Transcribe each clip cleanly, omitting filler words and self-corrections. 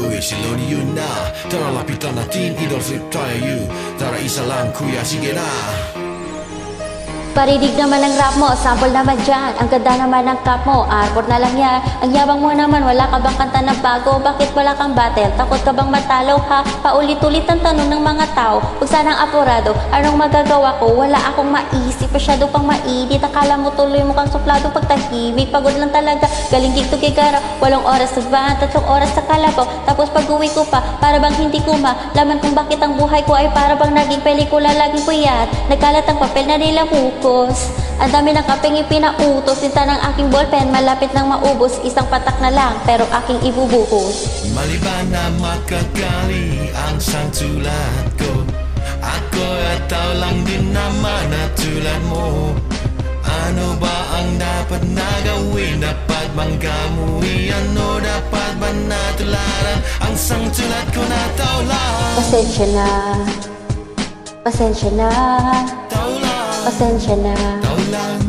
Uy, silod yun na. Tara lapitan natin, idol flip tayo. Tara isa lang kuya, sige na. Paridig naman ang rap mo, sample naman dyan. Ang ganda naman ng cap mo, arbor na lang yan. Ang yabang mo naman, wala ka bang kanta na bago? Bakit wala kang battle? Takot ka bang matalo ha? Paulit-ulit ang tanong ng mga tao. Huwag sanang apurado, anong magagawa ko? Wala akong maisip, masyado pang mainit. Akala mo tuloy mo kang suplado pagtahimik. Pagod lang talaga, galing dito gigara. 8 oras sa van, 3 oras sa kalabaw. Tapos pag uwi ko pa, para bang hindi ko malaman kung bakit ang buhay ko ay para bang naging pelikula, laging puyat. Nagkalat ang papel na nilahuko. Ang dami ng kapeng ipinautos. Tinta ng aking ballpen, malapit nang maubos. Isang patak na lang, pero aking ibubuhos. Maliban na makagali ang sang tulad ko, ako at tao lang din naman na tulad mo. Ano ba ang dapat na gawin? Dapat bang gamuhi? Ano dapat ba natularan ang sang tulad ko na tao lang? Pasensya na, pasensya na, Tao lang, pasensya na, tao lang.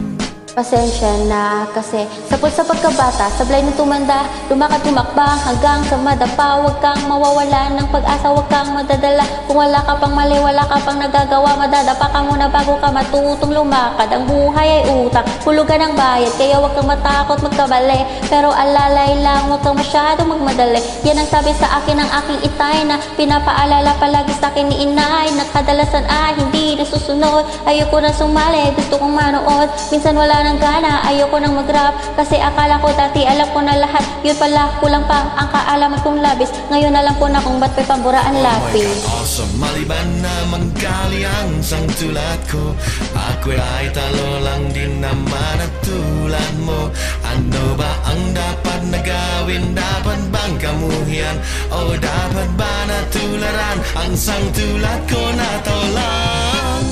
pasensya na. Kasi sapot sa pagkabata, sablay na tumanda, lumakad tumakba hanggang sa madapa. Huwag kang mawawala ng pag-asa, huwag kang madadala. Kung wala ka pang mali, wala ka pang nagagawa, madadapa ka muna bago ka matutong lumakad. Ang buhay ay utang, hulugan ng bayad, kaya huwag kang matakot magkabali. Pero alalay lang, huwag kang masyadong magmadali. Yan ang sabi sa akin ng aking itay, na pinapaalala palagi sa akin ni inay, na kadalasan ay hindi nasusunod. Ayoko na sumali, gusto kong manood. Minsan wala ng gana, ayoko nang mag-rap, kasi akala ko dati alam ko na lahat. Yun pala, kulang pa ang kaalaman kong labis. Ngayon alam ko na kung ba't may pamburaan lapis. Oh my God, awesome. Maliban na manggali ang sang tulad ko, ako ay talo lang din naman at tulad mo. Ano ba ang dapat na gawin? Dapat bang kamuhian? O dapat ba natularan ang sang tulad ko na tao lang?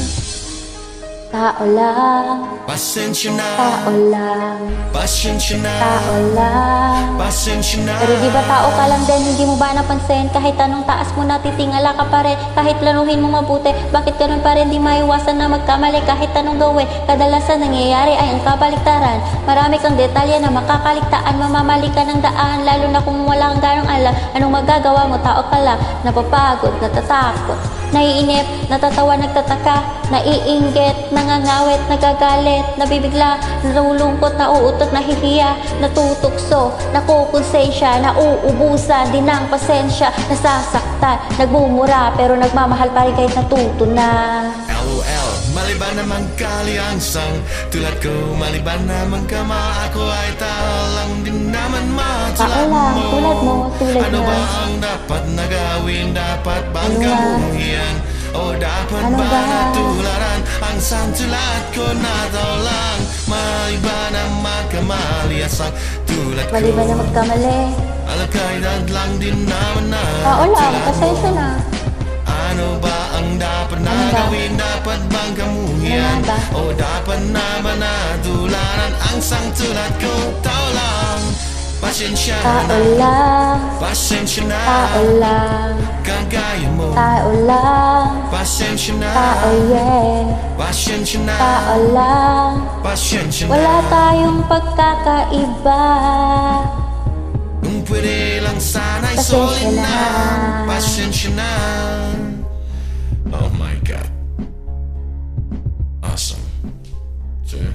Tao lang, Pasensya na, tao lang, pasensya na, tao lang. pasensya na. Pero di ba tao ka lang din, hindi mo ba napansin? Kahit anong taas mo natitingala ka pa rin. Kahit planuhin mo mabuti, bakit ganun pa rin? Di maiwasan na magkamali kahit anong gawin. Kadalasan nangyayari ay ang kabaliktaran. Marami kang detalye na makakaligtaan, mamamali ka ng daan. Lalo na kung wala kang ganong alam, anong magagawa mo? Tao ka lang, napapagod, natatakot, naiinip, natatawa, nagtataka, naiinggit, nangangawit, nagagalit, nabibigla, nalulungkot, nauutot, nahihiya, natutukso, nakukonsensya, nauubusan din ng pasensya, nasasaktan, nagmumura, pero nagmamahal pa rin kahit natuto na. LOL, maliban na mangkali ang sang tulad ko, maliban na mangkama, ako ay tao lang din naman Tao lang, tulad mo, tulad Ano na. ba ang dapat na gawin? Dapat bang Ano na? gamuhian? O dapat Ano ba ba? natularan ang sang tulad ko na tao lang? Maliban na magkamali ang sang tulad ko, Maliban na magkamali. alakaydad lang din naman na Tao lang, tulad mo. pasensya na. Ano ba ang dapat na Ano ba? gawin? Dapat bang kamuhian? Ano ba? O dapat na manatularan ang sang tulad ko? Tao lang, pasensya Tao na, lang, pasensya na, tao lang, kagaya mo. tao lang, Pasensya na, tao yeah, pasensya na, tao lang. pasensya na. Wala tayong pagkakaiba. Kung pwede lang sana'y Pasensya solid na, na. pasensya na. Oh my God, awesome. Sure.